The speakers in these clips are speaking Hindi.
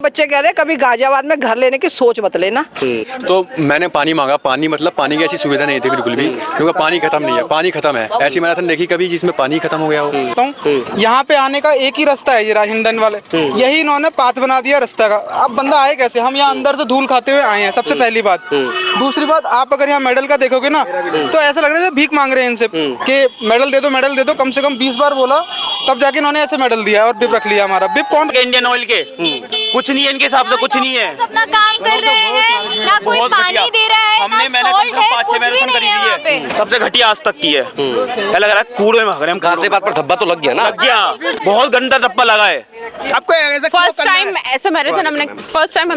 बच्चे कह रहे हैं कभी गाजियाबाद में घर लेने की सोच मत लेना। तो मैंने पानी मांगा, पानी मतलब पानी की ऐसी सुविधा नहीं थी बिल्कुल भी, क्योंकि पानी खत्म नहीं है, पानी खत्म है। ऐसी मैराथन देखी कभी जिसमें पानी खत्म हो गया हो? यहाँ पे आने का एक ही रास्ता है, ये हिंडन वाले, यही इन्होंने पाथ बना दिया रास्ता का। अब बंदा आए कैसे? हम यहाँ अंदर से धूल खाते हुए आए हैं, सबसे पहली बात। दूसरी बात, आप अगर यहाँ मेडल का देखोगे ना तो ऐसा लग रहा है भीख मांग रहे हैं इनसे कि मेडल दे दो, मेडल दे दो। कम से कम 20 बार बोला तब जाके इन्होंने ऐसे मेडल दिया और बिप रख लिया हमारा। बिप कौन? इंडियन ऑयल के कुछ नहीं है, इनके हिसाब से कुछ नहीं है। अपना काम कर रहे हैं, ना कोई पानी दे रहा है, ना सॉल्ट है, कुछ भी नहीं है वहाँ पे। सबसे घटिया आज तक की है। क्या लग रहा है कूड़े में भाग रहे हैं। गाजियाबाद पर धब्बा तो लग गया ना? लग गया, बहुत गंदा धब्बा लगा है। आपको फर्स्ट टाइम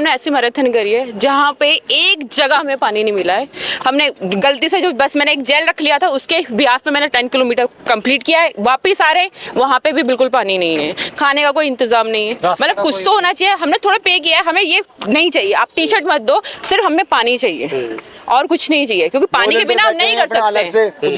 ऐसी मैराथन करी है जहाँ पे एक जगह हमें पानी नहीं मिला है। हमने गलती से जो बस मैंने एक जेल रख लिया था, उसके बिहाफ में मैंने 10 किलोमीटर कंप्लीट किया है। वापिस आ रहे हैं, वहाँ पे भी बिल्कुल पानी नहीं है, खाने का कोई इंतजाम नहीं है। मतलब कुछ तो होना चाहिए। हमने थोड़ा पे किया है, हमें ये नहीं चाहिए आप टी शर्ट मत दो, सिर्फ हमें पानी चाहिए और कुछ नहीं चाहिए, क्योंकि पानी के बिना हम नहीं कर सकते।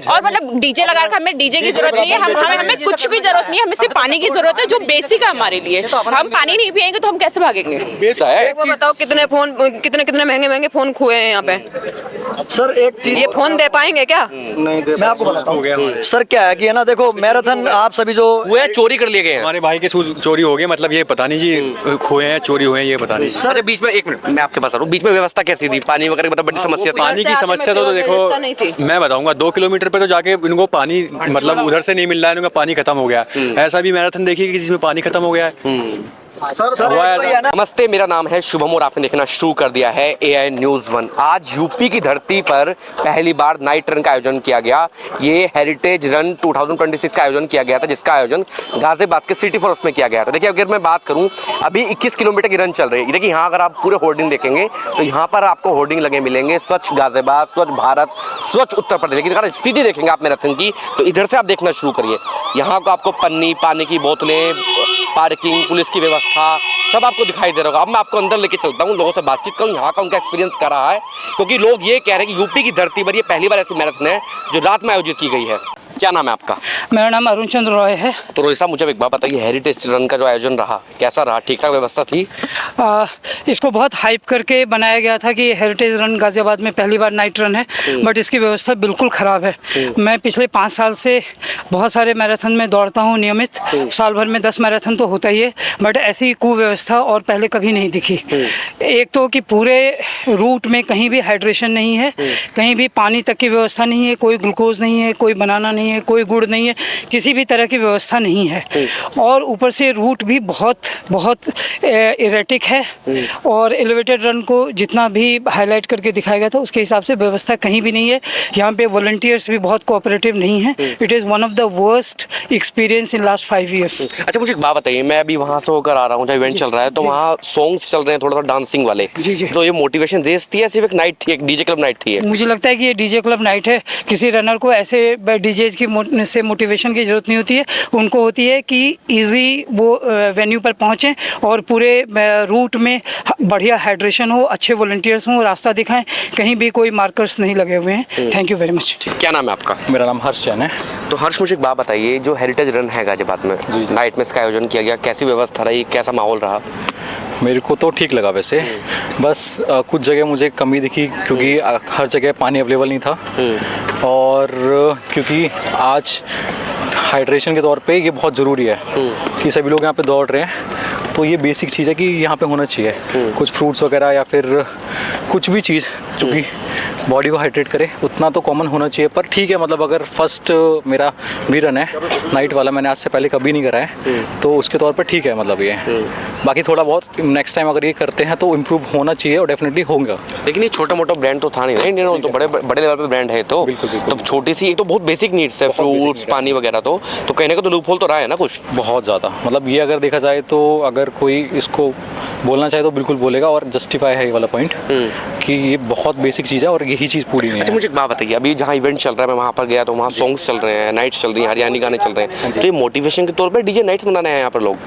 और मतलब डीजे लगा कर हमें डीजे की जरूरत नहीं है, हमें कुछ की जरूरत नहीं है, हमें सिर्फ पानी की जरूरत है जो बेसिक है हमारे लिए। हम पानी नहीं पिएंगे तो हम कैसे भागेंगे? वो बताओ कितने महंगे फोन खोए हैं यहाँ पे सर? एक चीज, ये फोन दे पाएंगे क्या? नहीं दे। मैं आपको बताता हूँ सर क्या है कि है ना, देखो मैराथन आप सभी जो हुए चोरी कर लिए गए हैं। हमारे भाई के शूज चोरी हो गए, मतलब ये पता नहीं जी खोए हैं, चोरी हुए हैं, ये पता नहीं सर। बीच में 1 मिनट मैं आपके पास आ रहा हूँ, बीच में व्यवस्था कैसी थी? पानी वगैरह मतलब बड़ी समस्या थी? पानी की समस्या तो देखो मैं बताऊंगा, 2 किलोमीटर पे तो जाके इनको पानी मतलब उधर से नहीं मिल रहा है, इनका पानी खत्म हो गया। ऐसा भी मैराथन देखी कि जिसमें पानी खत्म हो गया है। नमस्ते, मेरा नाम है शुभम और आपने देखना शुरू कर दिया है AI News 1। आज यूपी की धरती पर पहली बार नाइट रन का आयोजन किया गया। ये हेरिटेज रन 2026 का आयोजन किया गया था, जिसका आयोजन गाजियाबाद के सिटी फॉरेस्ट में किया गया था। देखिए अगर मैं बात करूं, अभी 21 किलोमीटर की रन चल रही है। देखिए यहाँ अगर आप पूरे होर्डिंग देखेंगे तो यहाँ पर आपको होर्डिंग लगे मिलेंगे, स्वच्छ गाजियाबाद, स्वच्छ भारत, स्वच्छ उत्तर प्रदेश। लेकिन अगर स्थिति देखेंगे आप मैराथन की तो इधर से आप देखना शुरू करिए। यहाँ को आपको पन्नी, पानी की बोतलें, पार्किंग, पुलिस की व्यवस्था सब आपको दिखाई दे रहा होगा। अब मैं आपको अंदर लेके चलता हूँ, लोगों से बातचीत करूँ, यहाँ का उनका एक्सपीरियंस कर रहा है, क्योंकि लोग ये कह रहे हैं कि यूपी की धरती पर ये पहली बार ऐसी मैराथन है जो रात में आयोजित की गई है। क्या नाम है आपका? मेरा नाम अरुण चंद्र रॉय है। तो रोहित साहब मुझे एक बात बताइए, हेरिटेज रन का जो आयोजन रहा कैसा रहा? ठीक ठाक व्यवस्था थी? इसको बहुत हाइप करके बनाया गया था कि हेरिटेज रन गाजियाबाद में पहली बार नाइट रन है, बट इसकी व्यवस्था बिल्कुल ख़राब है। मैं पिछले 5 साल से बहुत सारे मैराथन में दौड़ता हूँ नियमित, साल भर में 10 मैराथन तो होता ही है, बट ऐसी कुव्यवस्था और पहले कभी नहीं दिखी। एक तो कि पूरे रूट में कहीं भी हाइड्रेशन नहीं है, कहीं भी पानी तक की व्यवस्था नहीं है, कोई ग्लूकोज नहीं है, कोई बनाना नहीं है, कोई गुड़ नहीं है, किसी भी तरह की व्यवस्था नहीं है। और ऊपर से रूट भी बहुत इरेटिक है, और एलिवेटेड रन को जितना भी हाईलाइट करके दिखाया गया था उसके हिसाब से व्यवस्था कहीं भी नहीं है। यहाँ पे वॉलंटियर्स भी बहुत कोऑपरेटिव नहीं है। It is one of the worst experience in last 5 years. अच्छा मुझे एक बात बताइए, मैं अभी वहाँ से होकर आ रहा हूँ जहाँ इवेंट चल रहा है, तो वहाँ सॉन्ग्स चल रहे हैं थोड़ा डांसिंग वाले। तो ये मोटिवेशन रेस थी या सिर्फ एक नाइट थी, एक डीजे क्लब नाइट थी? मुझे लगता है कि ये डीजे क्लब नाइट है। किसी रनर को ऐसे डीजे की से मोटिवेशन की ज़रूरत नहीं होती है, उनको होती है कि इजी वो वेन्यू पर पहुँचें और पूरे रूट में बढ़िया हाइड्रेशन हो, अच्छे वॉलंटियर्स हों, रास्ता दिखाएं, कहीं भी कोई मार्कर्स नहीं लगे हुए हैं। Thank you very much. क्या नाम है आपका? मेरा नाम हर्ष जैन है। तो हर्ष मुझे एक बात बताइए, जो हेरिटेज रन है गाजियाबाद में नाइट में इसका आयोजन किया गया, कैसी व्यवस्था रही, कैसा माहौल रहा? मेरे को तो ठीक लगा वैसे, बस कुछ जगह मुझे कमी दिखी क्योंकि हर जगह पानी अवेलेबल नहीं था, और क्योंकि आज हाइड्रेशन के तौर पे ये बहुत ज़रूरी है कि सभी लोग यहाँ पे दौड़ रहे हैं, तो ये बेसिक चीज़ है कि यहाँ पे होना चाहिए कुछ फ्रूट्स वगैरह या फिर कुछ भी चीज़ जो कि बॉडी को हाइड्रेट करे, उतना तो कॉमन होना चाहिए। पर ठीक है, मतलब अगर फर्स्ट मेरा भी रन है नाइट वाला, मैंने आज से पहले कभी नहीं करा है, तो उसके तौर पर ठीक है। मतलब ये बाकी थोड़ा बहुत नेक्स्ट टाइम अगर ये करते हैं तो इम्प्रूव होना चाहिए और डेफिनेटली होगा। लेकिन ये छोटा मोटा ब्रांड तो था नहीं ना इंडियन, तो बड़े लेवल पे ब्रांड है। तो बिल्कुल छोटी सी एक तो बहुत बेसिक नीड्स है, फ्रूट्स, पानी वगैरह, तो कहने का तो लूप होल तो रहा है ना कुछ बहुत ज़्यादा। मतलब ये अगर देखा जाए तो अगर कोई इसको बोलना चाहे तो बिल्कुल बोलेगा, और जस्टिफाई है ये वाला पॉइंट कि ये बहुत बेसिक चीज़ है और यही चीज़ पूरी नहीं है। अच्छा मुझे एक बात बताइए, अभी जहाँ इवेंट चल रहा है मैं वहाँ पर गया तो वहाँ सॉन्ग्स चल रहे हैं, नाइट्स चल रही हैं, हरियाणवी गाने चल रहे हैं, तो ये मोटिवेशन के तौर पर डीजे नाइट्स मनाने हैं यहाँ पर लोग?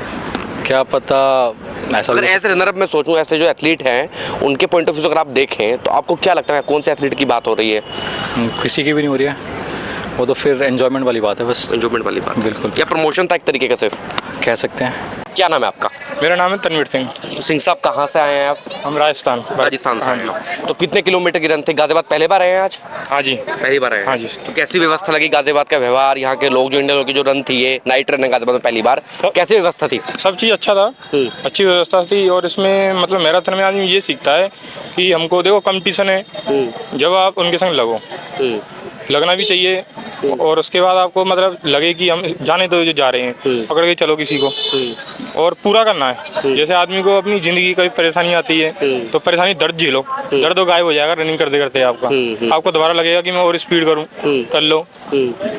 क्या पता ऐसा। अगर ऐसे रनर अप मैं सोचूं, ऐसे जो एथलीट हैं उनके पॉइंट ऑफ व्यू से अगर आप देखें तो आपको क्या लगता है कौन से एथलीट की बात हो रही है? किसी की भी नहीं हो रही है, वो तो फिर एंजॉयमेंट वाली बात है, बस एंजॉयमेंट वाली बात। बिल्कुल। या प्रमोशन था एक तरीके का, सिर्फ कह सकते हैं। क्या नाम है आपका? मेरा नाम है तनवीर सिंह। सिंह साहब कहाँ से आए हैं आप? हम राजस्थान राजस्थान से हाँ आए जी। हैं। तो कितने किलोमीटर की रन थे? गाजियाबाद पहले बार आए हैं आज? हाँ जी। पहली बार आए हैं। हाँ जी। तो कैसी व्यवस्था लगी? गाजियाबाद का व्यवहार, यहाँ के लोग, जो इंडियन लोग की जो रन थी, ये नाइट रन है गाजियाबाद में पहली बार, कैसी व्यवस्था थी? सब चीज़ अच्छा था, अच्छी व्यवस्था थी। और इसमें मतलब मैराथन में आदमी ये सीखता है कि हमको देखो कंपटीशन है, जब आप उनके संग लगो, लगना भी चाहिए। और उसके बाद आपको मतलब लगे कि हम जाने दो जो जा रहे हैं, पकड़ के चलो किसी को और पूरा करना है। जैसे आदमी को अपनी ज़िंदगी कभी परेशानी आती है तो परेशानी दर्द झेलो, दर्द तो गायब हो जाएगा रनिंग करते करते आपका। आपको दोबारा लगेगा कि मैं और स्पीड करूं, कर लो।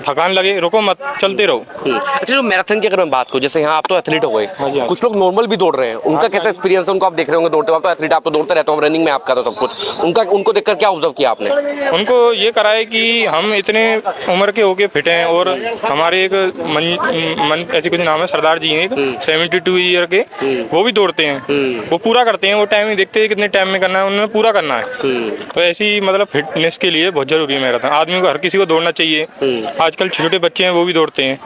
थकान लगे रुको मत, चलते रहो। अच्छा, जो मैराथन की अगर मैं बात करूँ, जैसे यहाँ आप तो एथलीट हो गए, हाँ जी। कुछ लोग नॉर्मल भी दौड़ रहे हैं, उनका कैसा एक्सपीरियंस है? उनको आप देख रहे होंगे दौड़ते वक्त, तो एथलीट आप तो दौड़ते रहते हो, रनिंग में आपका तो सब कुछ, उनको देखकर क्या ऑब्जर्व किया आपने? उनको ये करा है कि हम इतने उम्र के होके फिट हैं। और हमारे एक मन ऐसे कुछ नाम है, सरदार जी हैं एक 72 ईयर के, वो भी दौड़ते हैं, वो पूरा करते हैं। वो टाइम नहीं देखते कितने टाइम में करना है, उन्होंने पूरा करना है। तो ऐसी मतलब फिटनेस के लिए बहुत जरूरी है मैराथन। आदमी को, हर किसी को दौड़ना चाहिए। आजकल छोटे बच्चे हैं वो भी दौड़ते हैं।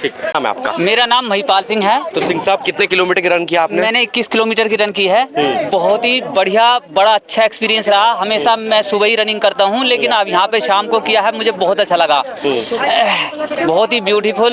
ठीक है, नाम है आपका? मेरा नाम महिपाल सिंह है। तो सिंह साहब, कितने किलोमीटर की रन किया आपने? मैंने 21 किलोमीटर की रन की है। बहुत ही बढ़िया, बड़ा अच्छा एक्सपीरियंस रहा। हमेशा मैं सुबह ही रनिंग करता हूँ, लेकिन अब यहाँ पे शाम को किया है, मुझे बहुत अच्छा लगा। बहुत ही ब्यूटीफुल।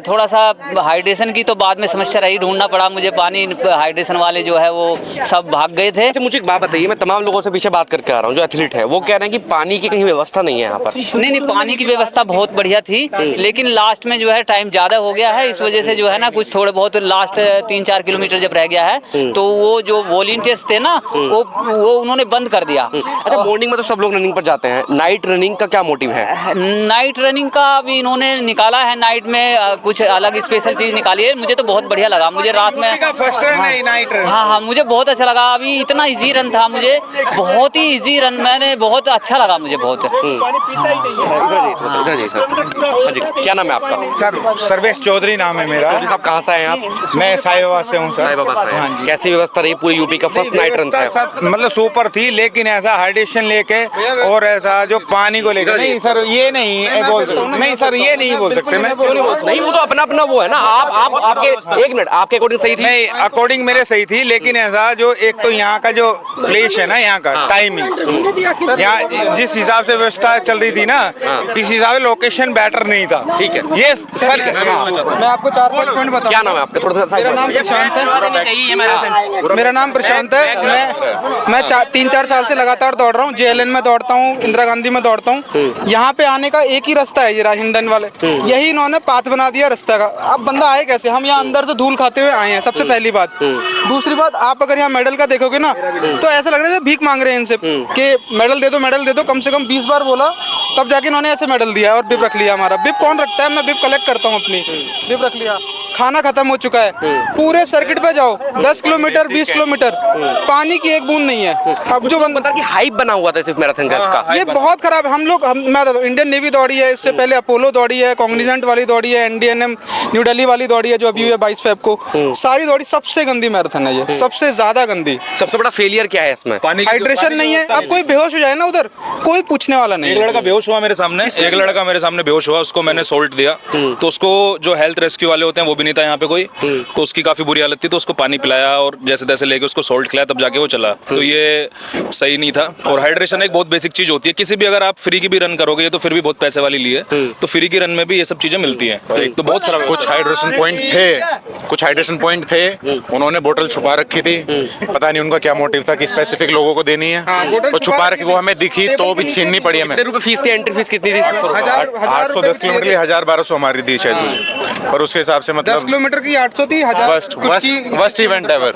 थोड़ा सा हाइड्रेशन की तो बाद में समस्या रही, ढूंढना पड़ा मुझे पानी। हाइड्रेशन वाले जो है वो सब भाग गए थे। अच्छा, मुझे एक बात बताइए, मैं तमाम लोगों से पीछे बात करके आ रहा हूँ जो एथलीट है, वो कह रहे हैं कि पानी की कहीं व्यवस्था नहीं है यहाँ पर। नहीं, पानी की व्यवस्था बहुत बढ़िया थी, लेकिन लास्ट में जो है टाइम ज़्यादा हो गया है, इस वजह से जो है ना कुछ थोड़े बहुत लास्ट 3-4 किलोमीटर जब रह गया है तो वो जो वॉलंटियर्स थे ना वो उन्होंने बंद कर दिया। अच्छा, मॉर्निंग में तो सब लोग रनिंग पर जाते हैं, नाइट रनिंग का क्या मोटिव है? नाइट रनिंग का भी इन्होंने निकाला है, नाइट में कुछ अलग स्पेशल चीज़ निकाली है। मुझे तो बहुत बढ़िया लगा, मुझे रात में हाँ, मुझे बहुत अच्छा लगा। अभी इतना इजी रन था, मुझे बहुत ही इजी रन, मैंने बहुत अच्छा लगा मुझे बहुत। क्या नाम है आपका? सर, सर्वेश चौधरी नाम है मेरा। आप कहाँ से आए आप? मैं साईबाबा से हूँ सर। साईबाबा से। हाँ जी। कैसी व्यवस्था रही पूरी यूपी का? फर्स्ट नाइट रन था सब मतलब सुपर थी, लेकिन ऐसा हाइड्रेशन लेके और ऐसा जो पानी को लेकर नहीं सर, ये नहीं बोल सकते। नहीं सर, ये नहीं बोल सकते। मैं क्यों नहीं बोल सकता? नहीं, वो तो अपना अपना वो है ना। आपके एक मिनट, आपके अकॉर्डिंग सही थी? नहीं, अकॉर्डिंग मेरे सही थी, लेकिन ऐसा जो एक तो यहाँ का जो प्लेस है ना, यहाँ का टाइमिंग, यहाँ जिस हिसाब से व्यवस्था चल रही थी ना, इस हिसाब से लोकेशन बेटर नहीं था। ठीक है, ये सर मैं आपको 4-5 पॉइंट बताऊं। क्या नाम है आपका? मेरा नाम प्रशांत है। मेरा नाम प्रशांत है। मैं 3-4 साल से लगातार दौड़ रहा हूँ। JLN में दौड़ता हूँ, इंदिरा गांधी में दौड़ता हूँ। यहाँ पे आने का एक ही रास्ता है, ये हिंडन वाले, यही इन्होंने पाथ बना दिया रास्ता का। अब बंदा आए कैसे? हम यहाँ अंदर से धूल खाते हुए आए हैं, सबसे पहली बात। दूसरी बात, आप अगर यहाँ मेडल का देखोगे ना तो ऐसा लग रहा है भीख मांग रहे हैं इनसे कि मेडल दे दो, मेडल दे दो। कम से कम 20 बार बोला तब जाके इन्होंने ऐसे मेडल दिया और बिप रख लिया हमारा। बिप कौन रखता है? मैं बिप कलेक्ट करता हूँ अपनी, बिप रख लिया। खाना खत्म हो चुका है, पूरे सर्किट पे जाओ 10 किलोमीटर 20 किलोमीटर, पानी की एक बूंद नहीं है। अब जो बंदा की हाइप बना हुआ था सिर्फ मैराथन का, इसका ये बहुत खराब। मैं बता दूं, इंडियन नेवी दौड़ी है, इससे पहले अपोलो दौड़ी है, कॉग्निजेंट वाली दौड़ी है, NDNM न्यू दिल्ली वाली दौड़ी है जो अभी हुई है 22 फेब को। सारी दौड़ी सबसे गंदी मैराथन है ये, सबसे ज्यादा गंदी। सबसे बड़ा फेलियर क्या है इसमें? हाइड्रेशन नहीं है। अब कोई बेहोश हो जाए ना उधर, कोई पूछने वाला नहीं। एक लड़का बेहोश हुआ मेरे सामने, बेहोश हुआ, उसको मैंने सोल्ट दिया, तो उसको जो हेल्थ रेस्क्यू वाले होते हैं वो भी नहीं था यहाँ पे कोई, तो उसकी काफी बुरी हालत थी, तो उसको पानी पिलाया और जैसे तैसे लेके उसको सोल्ट खिलाया, तब जाके वो चला। तो ये सही नहीं था। और हाइड्रेशन एक बहुत बेसिक चीज होती है, किसी भी अगर आप फ्री की भी रन करोगे, ये तो फिर भी बहुत पैसे वाली ली है, तो फ्री की रन में भी ये सब चीजें मिलती हैं, तो बहुत खराब। कुछ हाइड्रेशन पॉइंट थे, उन्होंने बोतल छुपा रखी थी, पता नहीं उनका क्या मोटिव था कि स्पेसिफिक लोगों को देनी है, तो छुपा रखी, वो हमें दिखी तो भी छीननी पड़ी हमें। कितने रुपए फीस थी? एंट्री फीस कितनी थी? 810 किलोमीटर की 1000-1200 हमारी दी शायद मुझे, पर उसके हिसाब से 10 मतलब किलोमीटर की 800 थी। वर्स्ट इवेंट एवर,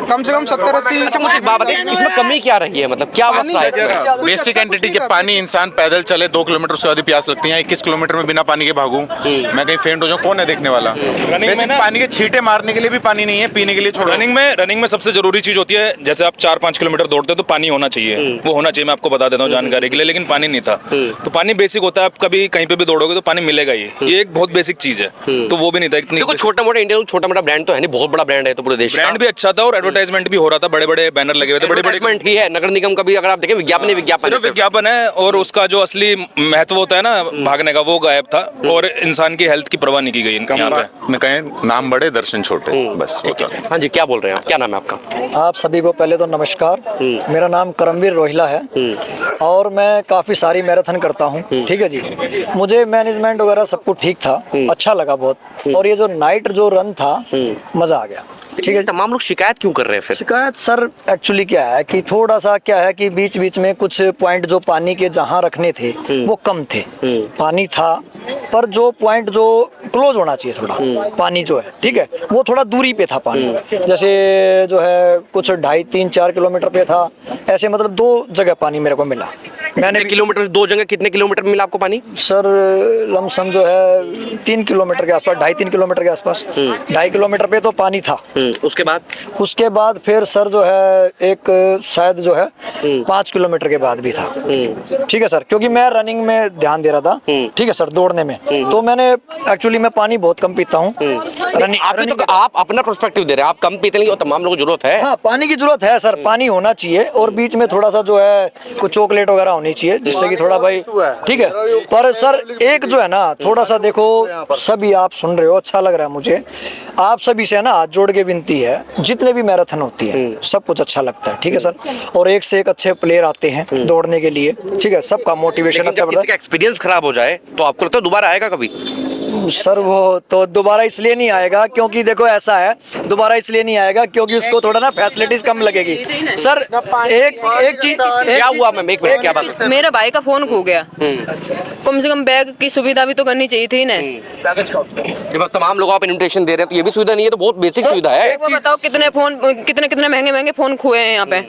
कम से कम 70-80। अच्छा, मुझे बात बताइए, इसमें कमी क्या रही है? मतलब क्या मसला है इसमें? बेसिक एंटिटी के पानी, इंसान पैदल चले 2 किलोमीटर, उसके बाद ही प्यास लगती है। 21 किलोमीटर में बिना पानी के भागूं, मैं कहीं फेंट हो जाऊं, कौन है देखने वाला? बेसिक पानी के छींटे मारने के लिए भी पानी नहीं है, पीने के लिए छोड़ो। रनिंग में सबसे जरूरी चीज होती है, जैसे आप 4-5 किलोमीटर दौड़ते हो तो पानी होना चाहिए, वो होना चाहिए। मैं आपको बता देता हूँ जानकारी के लिए, लेकिन पानी नहीं था। तो पानी बेसिक होता है, आप कभी कहीं पे भी दौड़ोगे तो पानी मिलेगा ही, ये एक बहुत बेसिक चीज है, तो वो भी नहीं था। था इतनी। देखो छोटा मोटा इंडिया छोटा मोटा ब्रांड तो है नहीं, बहुत बड़ा ब्रांड है तो पूरे देश का। ब्रांड भी अच्छा था और एडवर्टाइजमेंट भी हो रहा था, बड़े बड़े बैनर लगे हुए थे, बड़े बड़े ही है। नगर निगम का भी अगर आप देखें विज्ञापन ही विज्ञापन सिर्फ विज्ञापन है, और उसका जो असली महत्व होता है ना भागने का, वो गायब था, और इंसान की हेल्थ की परवाह नहीं की गई इनका। यहाँ पे में कहें नाम बड़े दर्शन छोटे, बस। हाँ जी, क्या बोल रहे हैं आप? क्या नाम है आपका? आप सभी को पहले तो नमस्कार। मेरा नाम करमवीर रोहिला है और मैं काफ़ी सारी मैराथन करता हूँ। ठीक है जी, मुझे मैनेजमेंट वगैरह सब कुछ ठीक था, अच्छा लगा बहुत। और ये जो नाइट जो रन था, मज़ा आ गया। ठीक है, तमाम लोग शिकायत क्यों कर रहे हैं फिर? शिकायत सर एक्चुअली क्या है कि थोड़ा सा क्या है कि बीच बीच में कुछ पॉइंट जो पानी के जहाँ रखने थे वो कम थे। पानी था पर जो पॉइंट जो क्लोज होना चाहिए थोड़ा पानी जो है, ठीक है, वो थोड़ा दूरी पे था पानी। जैसे जो है कुछ 2.5, 3, 4 किलोमीटर पे था, ऐसे मतलब 2 जगह पानी मेरे को मिला। मैंने किलोमीटर 2 जगह कितने किलोमीटर मिला आपको पानी? सर लमसम जो है 3 किलोमीटर के आसपास, 2.5-3 किलोमीटर के आसपास। 2.5 किलोमीटर पे तो पानी था। उसके बाद फिर सर जो है एक शायद जो है 5 किलोमीटर के बाद भी था। ठीक है सर, क्योंकि मैं रनिंग में ध्यान दे रहा था। ठीक है सर, दौड़ने में तो मैंने एक्चुअली मैं पानी बहुत कम पीता हूँ। आप अपना पर्सपेक्टिव दे रहे हैं, आप कम पीते नहीं और तमाम लोगों को जरूरत है। हाँ, पानी की जरूरत है सर, पानी होना चाहिए और बीच में थोड़ा सा जो है कुछ चॉकलेट वगैरह होनी चाहिए जिससे कि थोड़ा भाई ठीक है। पर सर एक जो है ना थोड़ा सा देखो, सभी आप सुन रहे हो, अच्छा लग रहा है मुझे। आप सभी से ना हाथ जोड़ के विनती है, जितने भी मैराथन होती है सब कुछ अच्छा लगता है। ठीक है सर, और एक से एक अच्छे प्लेयर आते हैं दौड़ने के लिए। ठीक है, सबका मोटिवेशन अच्छा बढ़ता है। एक्सपीरियंस खराब हो जाए तो आपको लगता है दोबारा आएगा कभी? सर वो तो दोबारा इसलिए नहीं आएगा क्योंकि देखो ऐसा है, दोबारा इसलिए नहीं आएगा क्योंकि उसको थोड़ा ना फैसिलिटीज कम लगेगी। सर एक चीज क्या हुआ मैम, एक मिनट, क्या बात? मेरा भाई का फोन खो गया, कम से कम बैग की सुविधा भी तो करनी चाहिए थी ना। तमाम लोगों आप इन्विटेशन दे रहे हैं तो ये भी सुविधा नहीं है, तो बहुत बेसिक सुविधा है। बताओ कितने फोन, कितने महंगे फोन खोए हैं यहाँ पे।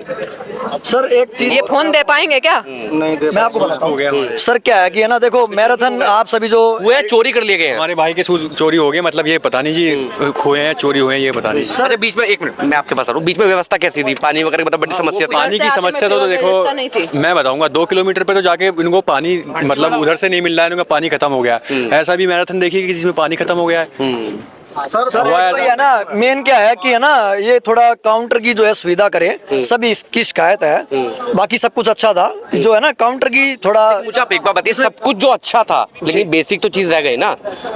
सर एक चीज, ये फोन दे पाएंगे क्या? नहीं दे, मैं आपको बताता हूँ सर क्या है कि है ना, देखो मैराथन आप सभी जो हुए चोरी कर लिए गए हैं। हमारे भाई के शूज चोरी हो गए, मतलब ये पता नहीं जी खोए हैं चोरी हुए हैं ये पता नहीं। सर बीच में, एक मिनट मैं आपके पास आ रहा हूँ, बीच में व्यवस्था कैसी थी? पानी वगैरह मतलब बड़ी समस्या थी। पानी की समस्या तो देखो मैं बताऊंगा, 2 किलोमीटर पे तो जाके इनको पानी मतलब उधर से नहीं मिल रहा है, इनका पानी खत्म हो गया। ऐसा भी मैराथन देखिए कि जिसमें पानी खत्म हो गया है। सर है ना, मेन क्या है कि है ना, ये थोड़ा काउंटर की जो है सुविधा करे, सभी इसकी शिकायत है। बाकी सब कुछ अच्छा था, जो है ना काउंटर की थोड़ा। मुझे आप एक बार बताइए, सब कुछ जो अच्छा था लेकिन बेसिक तो चीज रह गई ना।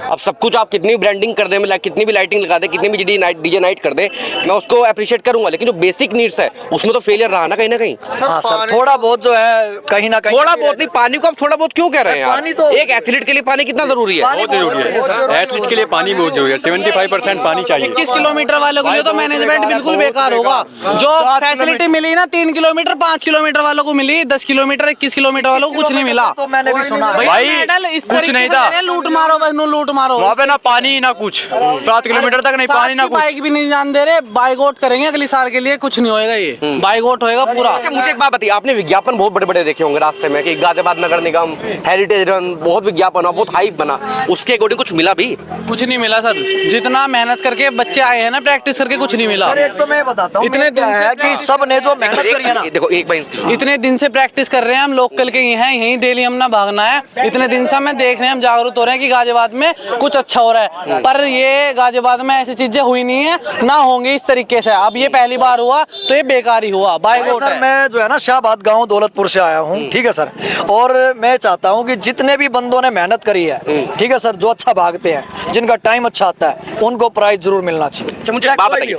अब सब कुछ आप कितनी ब्रांडिंग कर दे, कितनी भी लाइटिंग लगा दे, कितनी भी डीजे नाइट कर दे, मैं उसको अप्रिशिएट करूंगा, लेकिन जो बेसिक नीड्स है उसमें तो फेलियर रहा ना कहीं ना कहीं। हाँ सर, थोड़ा बहुत जो है कहीं ना कहीं। थोड़ा बहुत नहीं, पानी को आप थोड़ा बहुत क्यों कह रहे हैं? पानी तो एक एथलीट के लिए पानी कितना जरूरी है? बहुत जरूरी है, एथलीट के लिए पानी बहुत जरूरी है। 75% पानी चाहिए। 21 किलोमीटर वालों के लिए तो मैनेजमेंट बिल्कुल बेकार होगा। जो फैसिलिटी मिली ना 3 किलोमीटर 5 किलोमीटर वालों को मिली, 10 किलोमीटर 21 किलोमीटर वालों को कुछ नहीं मिला। तो मैंने भी सुना भाई कुछ नहीं था, लूट मारो बहनों, लूट मारो। वहाँ पे ना पानी ना कुछ, 7 किलोमीटर तक नहीं पानी ना कुछ। बाइक भी नहीं जान दे रहे, बाइकआउट करेंगे अगले साल के लिए, कुछ नहीं होएगा, ये बाइकआउट होएगा पूरा। अच्छा मुझे एक बात बताइए, आपने विज्ञापन बहुत बड़े बड़े देखे होंगे रास्ते में कि गाजियाबाद नगर निगम, हेरिटेज रन, बहुत विज्ञापन हुआ, बहुत हाइप बना, उसके अकॉर्डिंग कुछ मिला भी? कुछ नहीं मिला सर, जितना मेहनत करके बच्चे आए हैं ना प्रैक्टिस करके, कुछ नहीं मिला। एक तो मैं बताता हूँ, इतने दिन है कि सब ने जो मेहनत करी है ना, देखो एक बार इतने दिन से प्रैक्टिस कर रहे हैं हम, लोकल के हैं, यहीं डेली हम ना भागना है। इतने दिन से हमें देख रहे हैं, हम जागरूक हो रहे हैं कि गाजियाबाद में कुछ अच्छा हो रहा है, पर ये गाजियाबाद में ऐसी चीजें हुई नहीं है, ना होंगी इस तरीके से। अब ये पहली बार हुआ तो ये बेकार ही हुआ। बाइकआउट है। मैं जो है ना शाहबाद गांव दौलतपुर से आया हूँ। ठीक है सर, और मैं चाहता हूँ कि जितने भी बंदों ने मेहनत करी है, ठीक है सर, जो अच्छा भागते हैं, जिनका टाइम अच्छा आता है, उनको प्राइज जरूर मिलना चाहिए। मुझे बात बताइए,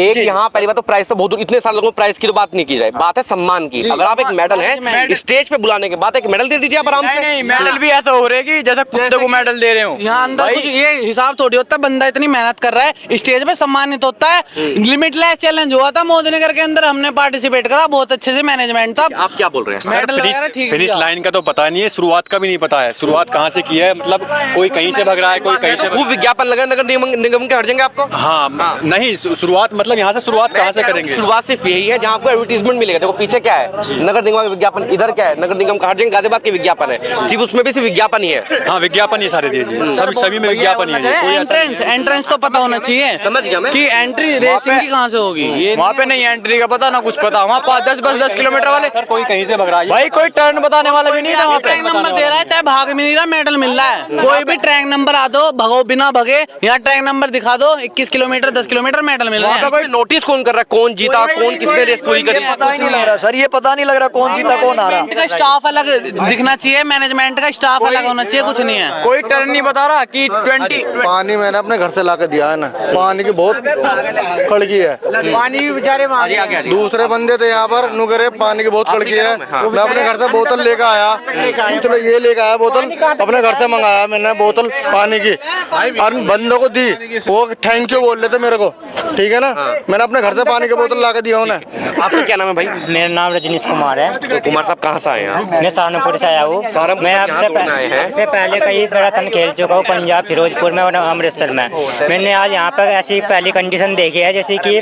एक यहाँ पहली बात तो प्राइस तो बहुत, इतने सारे लोगों को प्राइस की तो बात नहीं की जाए, बात है सम्मान की। अगर आप एक मेडल है स्टेज पे बुलाने के बाद एक मेडल दे दीजिए आप आराम से। नहीं, मेडल भी ऐसा हो रहा है कि जैसे कुत्ते को मेडल दे रहे हो। यहाँ अंदर कुछ ये हिसाब थोड़ी होता है, बंदा इतनी मेहनत कर रहा है, स्टेज पे सम्मानित होता है। लिमिटलेस चैलेंज हुआ था मोदीनगर के अंदर, हमने पार्टिसिपेट करा, बहुत अच्छे से मैनेजमेंट था। आप क्या बोल रहे हैं? फिनिश लाइन का तो पता नहीं है, शुरुआत का भी नहीं पता है, शुरुआत कहाँ से की है, मतलब कोई कहीं से भग रहा है, कोई कहीं से। वो विज्ञापन लगा नगर निगम के हट जाएंगे आपको? हाँ नहीं, शुरुआत मतलब यहाँ से शुरुआत कहाँ से करेंगे? शुरुआत सिर्फ यही है जहाँ आपको एडवर्टीजमेंट मिलेगा। देखो पीछे क्या है, नगर निगम का विज्ञापन, इधर क्या है, नगर निगम का हर जगह गाजियाबाद के विज्ञापन है, सिर्फ उसमें भी सिर्फ विज्ञापन ही है। हाँ विज्ञापन ही सारे दीजिए, सभी में विज्ञापन ही है। एंट्रेंस तो पता होना चाहिए, समझ गया मैं, कि एंट्री रेसिंग की कहाँ से होगी। ये वहाँ पे नहीं एंट्री का पता ना कुछ पता, वहाँ 10 किलोमीटर वाले सर कोई कहीं से भग रहा है भाई, कोई टर्न बताने वाला भी नहीं है वहाँ पे। ट्रैक नंबर दे रहा है, चाहे भाग में नहीं रहा, मेडल मिल रहा है। कोई भी ट्रैक नंबर आ दो, भगो बिना भगे, यहाँ ट्रैक नंबर दिखा दो, 21 किलोमीटर 10 किलोमीटर मेडल मिल रहे हैं। नोटिस कौन कर रहा है, कौन जीता, कौन किसने रेस पूरी करी? पता ही नहीं लग रहा सर, ये पता नहीं लग रहा कौन जीता कौन हारा। मैनेजमेंट का स्टाफ अलग दिखना चाहिए, मैनेजमेंट का स्टाफ अलग होना चाहिए, कुछ नहीं है। कोई टर्न नहीं बता रहा कि 20 पानी मैंने अपने घर से लाकर दिया है ना, पानी की बहुत कड़की है। पानी भी बेचारे दूसरे बंदे थे यहाँ पर नुकरे, पानी की बहुत कड़की है। मैं अपने घर से बोतल लेकर आया, तो ये लेकर आया बोतल, अपने घर से मंगाया मैंने बोतल पानी की, और बंदों को दी, वो थैंक यू बोल रहे थे मेरे को, ठीक है ना। मैंने अपने घर से पानी की बोतल ला के दिया उन्हें। आपका क्या नाम है भाई? मेरा नाम रजनीश कुमार है। तो कुमार साहब कहाँ से आए हैं? मैं सहारनपुर से आया हूँ। मैं आपसे पहले कई मैराथन खेल चुका हूँ, पंजाब, फिरोजपुर में और अमृतसर में। मैंने आज यहाँ पर ऐसी पहली कंडीशन देखी है, जैसे कि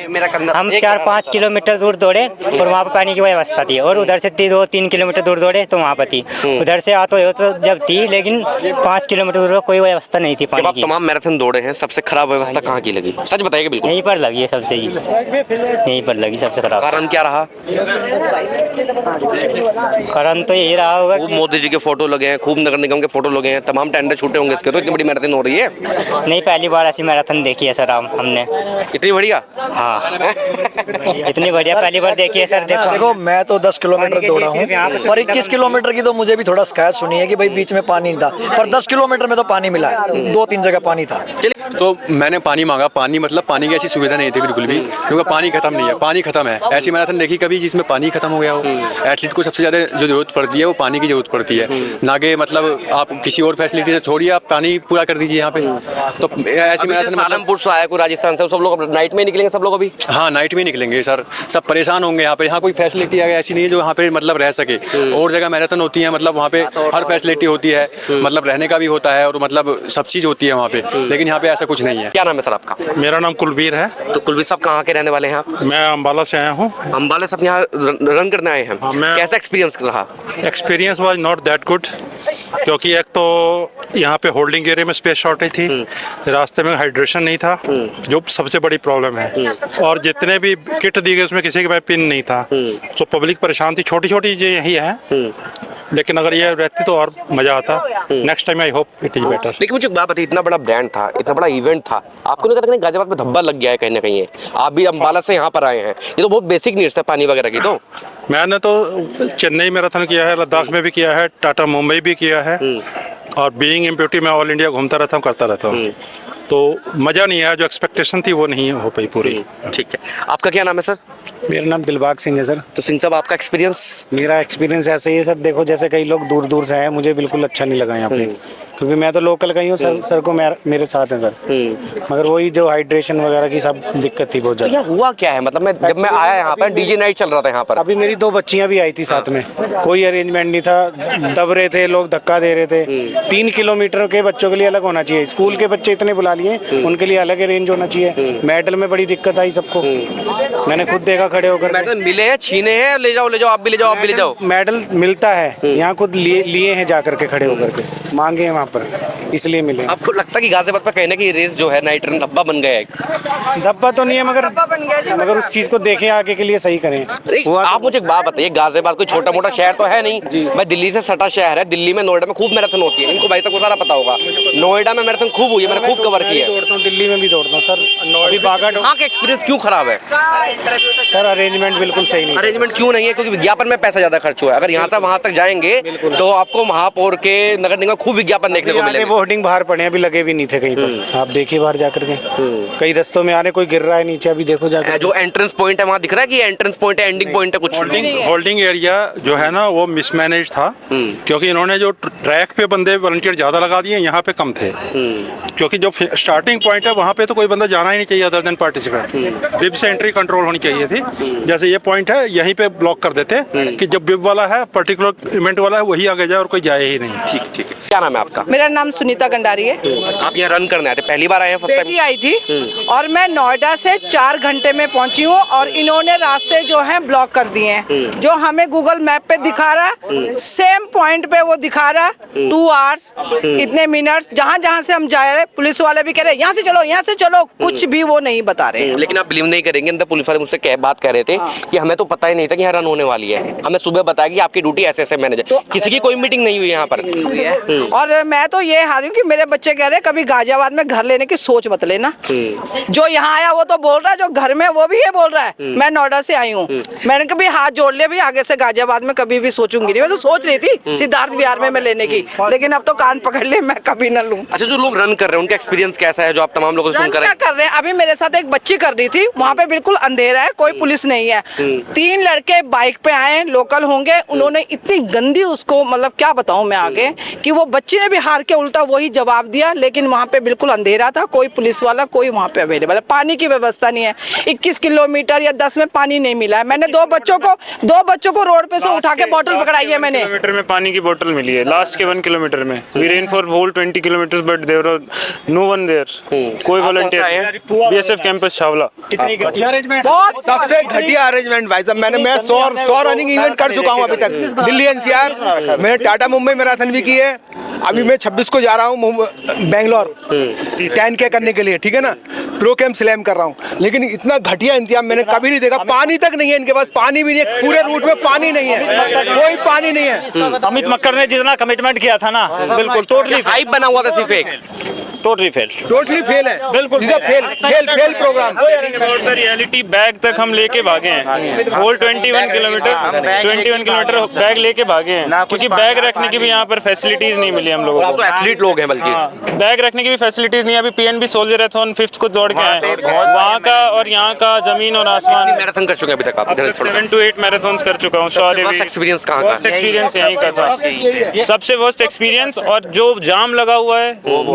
हम 4-5 किलोमीटर दूर दौड़े और वहाँ पर पानी की व्यवस्था थी, और उधर से 2-3 किलोमीटर दूर दौड़े तो वहाँ पर थी, उधर से आते हो तो जब थी, लेकिन 5 किलोमीटर दूर कोई व्यवस्था नहीं थी पानी की। तमाम मैराथन दौड़े हैं, सबसे खराब व्यवस्था कहाँ की लगी? सच बताइए बिल्कुल। यहीं पर लगी है सबसे, यहीं पर लगी सबसे खराब। कारण क्या रहा? कारण तो यही रहा होगा, खूब मोदी जी के फोटो लगे हैं, खूब नगर निगम के फोटो लगे हैं, तमाम टेंडर छूटे होंगे इसके, तो इतनी बड़ी मैराथन हो रही है। नहीं, पहली बार ऐसी मैराथन देखी है सर हमने। इतनी बढ़िया? हाँ इतनी बढ़िया पहली बार देखी है सर। देखो मैं तो 10 किलोमीटर दौड़ा हूँ, पर 21 किलोमीटर की तो मुझे भी थोड़ा शिकायत सुनी है कि भाई बीच में पानी नहीं था, पर 10 किलोमीटर में तो पानी मिला है, 2-3 जगह पानी था। तो मैंने पानी मांगा, पानी मतलब पानी की ऐसी सुविधा नहीं थी बिल्कुल भी, क्योंकि पानी खत्म नहीं है, पानी खत्म है। ऐसी मैराथन देखी कभी जिसमें पानी खत्म हो गया हो? एथलीट को सबसे ज़्यादा जो जरूरत पड़ती है वो पानी की जरूरत पड़ती है, ना कि मतलब आप किसी और फैसिलिटी से छोड़िए, आप पानी पूरा कर दीजिए यहाँ पे। तो ऐसी मैराथन सहारनपुर से आया कोई राजस्थान से, सब लोग नाइट में निकलेंगे सब लोग अभी? हाँ नाइट में निकलेंगे सर, सब परेशान होंगे यहाँ पे। यहाँ कोई फैसिलिटी ऐसी नहीं है जो यहाँ पे मतलब रह सके। और जगह मैराथन होती है, मतलब वहाँ पे हर फैसिलिटी होती है, मतलब रहने का भी होता है और मतलब सब चीज़ होती है वहाँ पे, लेकिन यहाँ पे ऐसा कुछ नहीं है। क्या नाम है सर आपका? मेरा नाम कुलवीर है। तो कुलवीर साहब कहाँ के रहने वाले हैं आप? मैं अम्बाला से आया हूँ। अम्बाला से यहाँ रन करने आए हैं। कैसा एक्सपीरियंस रहा? Experience was not that good, क्योंकि एक तो यहाँ पे होल्डिंग एरिया में स्पेस शॉर्टेज थी, रास्ते में हाइड्रेशन नहीं था, जो सबसे बड़ी प्रॉब्लम है, और जितने भी किट दी गई उसमें किसी के पास पिन नहीं था, तो पब्लिक परेशान थी। छोटी छोटी चीजें यही है, लेकिन अगर ये रहती तो और मजा आता। Next time I hope it is better. लेकिन मुझे एक बात बताइए, इतना बड़ा ब्रांड था, इतना बड़ा इवेंट था, आपको नहीं लगता कि गाजियाबाद में धब्बा लग गया है कहीं ना कहीं? आप भी अम्बाला से यहाँ पर आए हैं, ये तो बहुत बेसिक नीड्स है पानी वगैरह की। तो मैंने तो चेन्नई मैराथन किया है, लद्दाख में भी किया है, टाटा मुंबई भी किया है, और बीइंग एम्प्यूटी मैं ऑल इंडिया घूमता रहता हूँ, करता रहता हूँ, तो मज़ा नहीं आया, जो एक्सपेक्टेशन थी वो नहीं हो पाई पूरी। ठीक है, आपका क्या नाम है सर? मेरा नाम दिलबाग सिंह है सर। तो सिंह साहब आपका एक्सपीरियंस? मेरा एक्सपीरियंस ऐसे ही है सर, देखो जैसे कई लोग दूर दूर से आए, मुझे बिल्कुल अच्छा नहीं लगा यहाँ पे, क्योंकि मैं तो लोकल का ही हूँ सर को मेरे साथ है सर, मगर वही जो हाइड्रेशन वगैरह की सब दिक्कत थी बहुत ज़्यादा। तो हुआ क्या है, मतलब जब मैं आया यहाँ पर डीजे नाइट चल रहा था यहाँ पर, अभी मेरी 2 बच्चियाँ भी आई थी साथ में, कोई अरेंजमेंट नहीं था, दब रहे थे लोग, धक्का दे रहे थे। 3 किलोमीटर के बच्चों के लिए अलग होना चाहिए, स्कूल के बच्चे इतने बुला लिए, उनके लिए अलग अरेंज होना चाहिए। मेडल में बड़ी दिक्कत आई सबको, मैंने खुद देखा खड़े होकर। मेडल मिले हैं, छीने हैं, ले जाओ आप भी ले जाओ, आप भी ले जाओ। मेडल मिलता है यहाँ, खुद लिए हैं जा करके, खड़े होकर के मांगे हैं वहाँ पर, इसलिए मिले। आपको लगता है कि गाजियाबाद पर कहने की रेस जो है नाइट रन धब्बा बन गया है? धब्बा तो नहीं है, मगर उस चीज को देखें आगे के लिए सही करें। आप मुझे एक बात बताइए, गाजियाबाद कोई छोटा मोटा शहर तो है नहीं, मैं दिल्ली से सटा शहर है, दिल्ली में नोएडा में खूब मैराथन होती है, इनको भाई साहब को सारा पता होगा। नोएडा में मैराथन खूब हुई है, मैंने खूब कवर की है। दिल्ली में भी दौड़ता हूँ सर। वहाँ का एक्सपीरियंस क्यों खराब है सर? अरेंजमेंट बिल्कुल सही नहीं। अरेंजमेंट क्यों नहीं है? क्योंकि विज्ञापन में पैसा ज्यादा खर्च हुआ है। अगर यहाँ से वहाँ तक जाएंगे तो आपको महापौर के, नगर निगम खूब विज्ञापन देखने को मिलेगा। होर्डिंग बाहर पड़े, अभी लगे भी नहीं थे कहीं पर, आप देखिए बाहर जाकर के, कई रस्तों में आ रहे, कोई गिर रहा है नीचे, अभी देखो जाकर। जो एंट्रेंस पॉइंट है वहाँ दिख रहा है कि एंट्रेंस पॉइंट है, एंडिंग पॉइंट है? कुछ होल्डिंग एरिया जो है ना वो मिसमैनेज था, क्योंकि इन्होंने जो ट्रैक पे बंदे वॉलंटियर ज्यादा लगा दिए, यहाँ पे कम थे, क्योंकि जो स्टार्टिंग पॉइंट है वहाँ पे तो कोई बंदा जाना ही नहीं चाहिए अदर देन पार्टिसिपेंट। बिब से एंट्री कंट्रोल होनी चाहिए थी, जैसे ये पॉइंट है यहीं पे ब्लॉक कर देते कि जब बिब वाला है, पर्टिकुलर इवेंट वाला है, वही आगे जाए और कोई जाए ही नहीं। ठीक है। क्या नाम है आपका? मेरा नाम सुनीता गंडारी है। आप यहाँ रन करने आए थे, पहली बार आए हैं? फर्स्ट टाइम आई थी, और मैं नोएडा से 4 घंटे में पहुंची हूँ, और इन्होंने रास्ते जो हैं ब्लॉक कर दिए हैं। जो हमें गूगल मैप पे दिखा रहा, सेम पॉइंट पे वो दिखा रहा 2 आवर्स इतने मिनट्स, जहाँ से हम जा रहे, पुलिस वाले भी कह रहे यहाँ से चलो, कुछ भी वो नहीं बता रहे। लेकिन आप बिलीव नहीं करेंगे, अंदर पुलिस वाले मुझसे बात कर रहे थे कि हमें तो पता ही नहीं था कि यहाँ रन होने वाली है, हमें सुबह बताया कि आपकी ड्यूटी ऐसे मैनेजर, किसी की कोई मीटिंग नहीं हुई यहाँ पर। और मैं तो ये हारी हूँ कि मेरे बच्चे कह रहे हैं कभी गाजियाबाद में घर लेने की सोच मत लेना। जो यहाँ आया वो तो बोल रहा है, जो घर में वो भी ये बोल रहा है। मैं नोएडा से आई हूँ, मैंने कभी हाथ जोड़ लिया भी आगे से गाजियाबाद में कभी भी सोचूंगी नहीं। मैं तो सोच रही थी सिद्धार्थ विहार में मैं लेने की, लेकिन अब तो कान पकड़ ले, मैं कभी न लूँ। अच्छा, जो लोग रन कर रहे हैं उनका एक्सपीरियंस कैसा है, जो आप तमाम लोगों से सुन क्या कर रहे हैं? अभी मेरे साथ एक बच्ची कर रही थी, वहाँ पे बिल्कुल अंधेरा है, कोई पुलिस नहीं है। 3 लड़के बाइक पे आए, लोकल होंगे, उन्होंने इतनी गंदी उसको, मतलब क्या बताऊं मैं आगे, कि वो बच्ची ने भी हार के उल्टा वही जवाब दिया। लेकिन वहाँ पे बिल्कुल अंधेरा था, कोई पुलिस वाला कोई वहाँ पे अवेलेबल है, पानी की व्यवस्था नहीं है। 21 किलोमीटर या 10 में पानी नहीं मिला है। मैंने दो बच्चों को रोड पे से उठा के बोतल पकड़ाई है मैंने। किलोमीटर में पानी की बोतल मिली है, लास्ट के 1 किलोमीटर में। We ran for whole 20 kilometre but there no one there, कोई वॉलंटियर। BSF campus Chhawla. कितनी घटिया अरेंजमेंट, सबसे घटिया अरेंजमेंट भाई साहब। मैं 100 रनिंग इवेंट कर चुका हूँ अभी तक, दिल्ली एनसीआर, मैंने टाटा मुंबई मैराथन भी की है। अभी मैं 26 को जा रहा हूँ बेंगलोर 10K करने के लिए, ठीक है ना, प्रो कैंप स्लैम कर रहा हूँ। लेकिन इतना घटिया इंतजाम मैंने कभी नहीं देखा। पानी तक नहीं है इनके पास, पानी भी नहीं है, पूरे रूट में पानी नहीं है, कोई पानी नहीं है। अमित मक्कर ने जितना कमिटमेंट किया था ना, बिल्कुल टोटली हाइप बना हुआ था, सिर्फ एक टोटली फेल है, बिल्कुल फेल प्रोग्राम। रियलिटी बैग तक हम लेके भागे हैं, होल 21 किलोमीटर बैग लेके भागे हैं, क्योंकि बैग रखने की भी यहाँ पर फैसिलिटीज नहीं मिली हम लोगों को। तो एथलीट लोग हैं बल्कि बैग रखने की भी फैसिलिटीज नहीं है। अभी पीएनबी सोल्जर मैराथन 5th को दौड़ के आए, वहाँ का और यहाँ का जमीन और आसमान। मैराथन कर चुके हैं अभी तक आप? 7 to 8 मैराथन्स कर चुका हूँ। एक्सपीरियंस कहाँ का? एक्सपीरियंस यहीं का था, सबसे वर्स्ट एक्सपीरियंस। और जो जाम लगा हुआ है,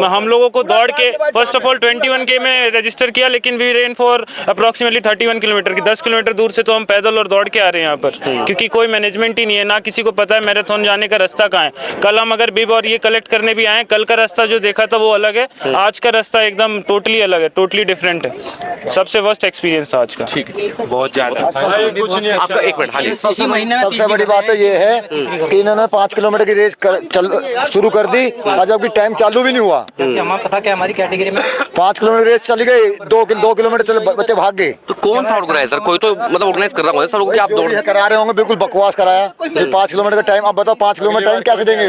हम लोगों को दौड़ के फर्स्ट ऑफ ऑल 21K में रजिस्टर किया, लेकिन we ran for approximately 31 kilometre की 10 किलोमीटर दूर से तो हम पैदल और दौड़ के आ रहे हैं यहाँ पर, क्योंकि कोई मैनेजमेंट ही नहीं है, ना किसी को पता है मैराथन जाने का रास्ता कहाँ है। कल हम अगर बिब और ये कलेक्ट करने भी आए, कल का रास्ता जो देखा था वो अलग है, आज का रास्ता एकदम टोटली अलग है, टोटली डिफरेंट है। सबसे वर्स्ट एक्सपीरियंस था आज का। ठीक है, बहुत ज्यादा। आपका एक मिनट, सबसे बड़ी बात तो ये है कि इन्होंने 5 किलोमीटर की रेस शुरू कर दी, और जबकि टाइम चालू भी नहीं हुआ। पता क्या हमारी कैटेगरी में 5 किलोमीटर रेस चली गई, 2 किलोमीटर चले, बच्चे भाग गए। तो कौन था ऑर्गेनाइजर? कोई तो मतलब ऑर्गेनाइज कर रहा होगा सर, लोग आप दौड़ करा रहे होंगे, बिल्कुल बकवास कराया। 5 किलोमीटर का टाइम, अब बताओ 5 किलोमीटर टाइम कैसे देंगे?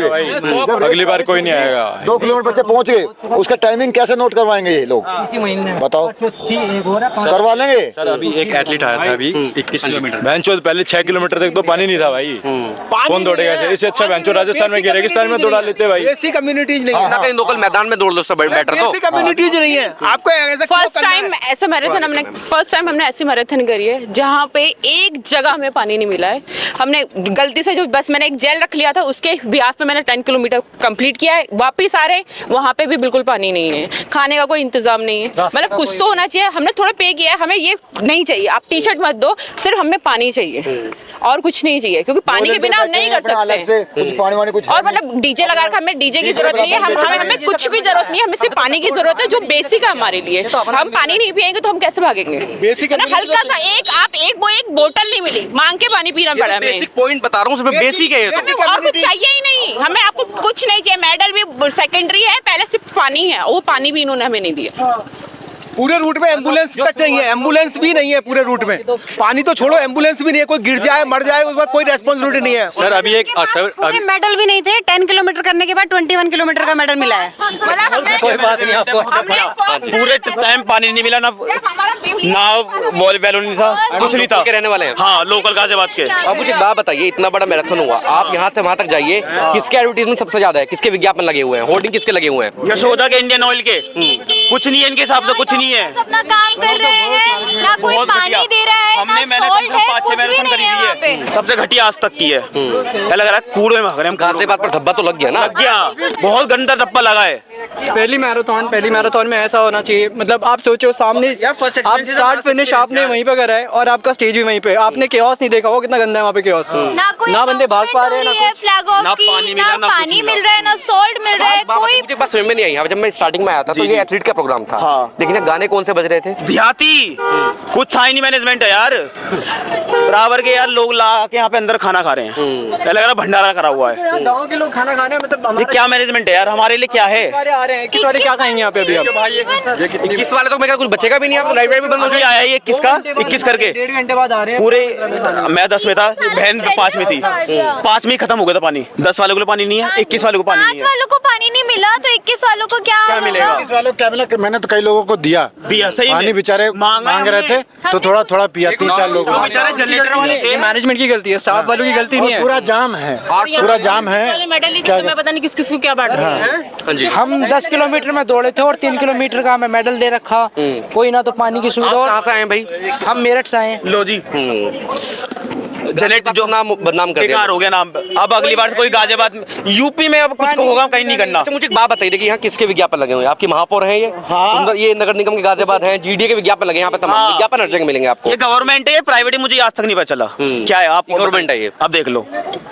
अगली बार कोई नहीं आएगा। 2 किलोमीटर बच्चे पहुंच गए, उसका टाइमिंग कैसे नोट करवाएंगे ये लोग? इसी महीने बताओ, करवा लेंगे सर। अभी एक एथलीट आया था अभी 21 किलोमीटर, बेंचो पहले 6 किलोमीटर तक तो पानी नहीं था भाई, कौन दौड़ेगा ऐसे? इससे अच्छा बेंचो राजस्थान में रेगिस्तान में दौड़ा लेते भाई। ऐसी कम्युनिटीज नहीं है, कहीं लोकल मैदान में दौड़ लो सब बेटर। तो ऐसी कम्युनिटीज नहीं है। आपको फर्स्ट टाइम हमने ऐसी मैराथन करी है जहाँ पे एक जगह में पानी नहीं मिला है। हमने गलती से जो बस मैंने एक जेल रख लिया था, उसके बिहाफ में मैंने 10 किलोमीटर कंप्लीट किया है। वापिस आ रहे हैं, वहाँ पे भी बिल्कुल पानी नहीं है, खाने का कोई इंतजाम नहीं है। मतलब कुछ तो होना चाहिए। हमने थोड़ा पे किया है, हमें ये नहीं चाहिए आप टी शर्ट मत दो, सिर्फ हमें पानी चाहिए और कुछ नहीं चाहिए, क्योंकि पानी के बिना हम नहीं कर सकते। कुछ और मतलब डीजे लगा कर हमें डीजे की जरूरत नहीं है, हमें कुछ की जरूरत नहीं है, हमें सिर्फ पानी की जरूरत है, जो बेसिक है हमारे लिए। हम पानी नहीं पिएंगे तो हम कैसे भागेंगे? हल्का सा एक बोतल नहीं मिली, मांग के पानी पीना पड़ा। मैं बेसिक पॉइंट बता रहा हूँ, उसमें बेसिक है। हमें और कुछ चाहिए ही नहीं, हमें आपको कुछ नहीं चाहिए। मेडल भी सेकेंडरी है, पहले सिर्फ पानी है, वो पानी भी इन्होंने हमें नहीं दिया। पूरे रूट में एम्बुलेंस तक नहीं है, एम्बुलेंस भी नहीं है पूरे रूट में। पानी तो छोड़ो, एम्बुलेंस भी नहीं है, कोई गिर जाए मर जाए उस वक्त कोई रेस्पॉन्सिबिलिटी नहीं है। सर अभी एक अभी मेडल भी नहीं थे, 10 किलोमीटर करने के बाद 21 किलोमीटर का मेडल मिला है। कोई बात नहीं, आपको पूरे टाइम पानी नहीं मिला, ना वॉल बैलून नहीं था, कुछ नहीं था। रहने वाले हैं? हाँ, लोकल गाजियाबाद के। अब मुझे बात बताइए, इतना बड़ा मैराथन हुआ, आप यहाँ से वहाँ तक जाइए, किसके एडवर्टीजमेंट सबसे ज्यादा है? किसके विज्ञापन लगे हुए हैं? होर्डिंग किसके लगे हुए हैं? यशोदा के, इंडियन ऑयल के। कुछ नहीं है इनके हिसाब से, कुछ नहीं है। अपना काम कर रहे हैं, ना कोई पानी दे रहा है, ना सॉल्ट है, कुछ भी नहीं है वहाँ पे। सबसे घटिया आज तक की है। लग रहा है कूड़े में भाग रहे हैं। गाजियाबाद पर धब्बा तो लग गया ना? लग गया, बहुत गंदा धब्बा लगा है। पहली मैराथन में ऐसा होना चाहिए। मतलब आप सोचो, सामने आप स्टार्ट फिनिश आपने वहीं पे करा है और आपका स्टेज भी वहीं पे। आपने केओस नहीं देखा, वो कितना गंदा है वहाँ पे केओस। ना बंदे भाग पा रहे हैं, फ्लैग ऑफ की, ना पानी मिल रहा है, ना सॉल्ट मिल रहा है। कोई मुझे बस समझ में नहीं आई। जब मैं स्टार्टिंग में आया था तो ये एथलीट का प्रोग्राम था, लेकिन गाने कौन से बज रहे थे? देहाती, कुछ था ही नहीं मैनेजमेंट है यार। बराबर के यार लोग ला के यहाँ पे अंदर खाना खा रहे हैं, लग रहा भंडारा करा हुआ है। गाँव के लोग खाना खा रहे हैं, मतलब ये क्या मैनेजमेंट है यार? हमारे लिए क्या है? आ रहे हैं 21 वाले क्या खाएंगे यहाँ पे अभी आप? 21 वाले तो मेरा कुछ बचेगा भी नहीं, आप लाइट भी बंद हो अभी आया ये 21 का 21 करके 1.5 घंटे बाद आ रहे हैं पूरे। मैं 10 में था, बहन 5 में थी, 5 में ही खत्म हो गया था पानी। 10 वालों को पानी नहीं है, 21 वालों को पानी नहीं 5 है। वालों को पानी नहीं मिला तो 21 वालों को क्या हाल होगा? 21 वालों को क्या मिला कि मैंने तो कई लोगों को दिया सही पानी, में। बेचारे मांग रहे थे तो थोड़ा थोड़ा पिया, 3-4 लोग। जनरेटर वाले मैनेजमेंट की गलती है, स्टाफ वालों की गलती नहीं है। पूरा जाम है, पूरा जाम है। क्या मैं पता नहीं किस किस को क्या बांट रहा है। हम 10 किलोमीटर में दौड़े थे और 3 किलोमीटर का हमें मेडल दे रखा, कोई ना तो पानी की सुविधा। कहाँ से आए हैं भाई? हम मेरठ से आए हैं। लो जी, जनरेटर जो नाम बदनाम कर दिया, बेकार हो गया नाम। अब अगली बार से कोई गाजियाबाद यूपी में अब कुछ होगा कहीं नहीं करना। अच्छा मुझे एक बात बताइए, देखिए यहाँ किसके विज्ञापन लगे हुए हैं? आपकी महापौर हैं ये? सुंदर, ये नगर निगम के गाजियाबाद हैं, जीडीए के विज्ञापन लगे हैं यहाँ पे, तमाम विज्ञापन हर जगह मिलेंगे आपको। ये गवर्नमेंट है, प्राइवेट है, मुझे आज तक नहीं पता चला क्या है। आप गवर्नमेंट है ये, अब देख लो।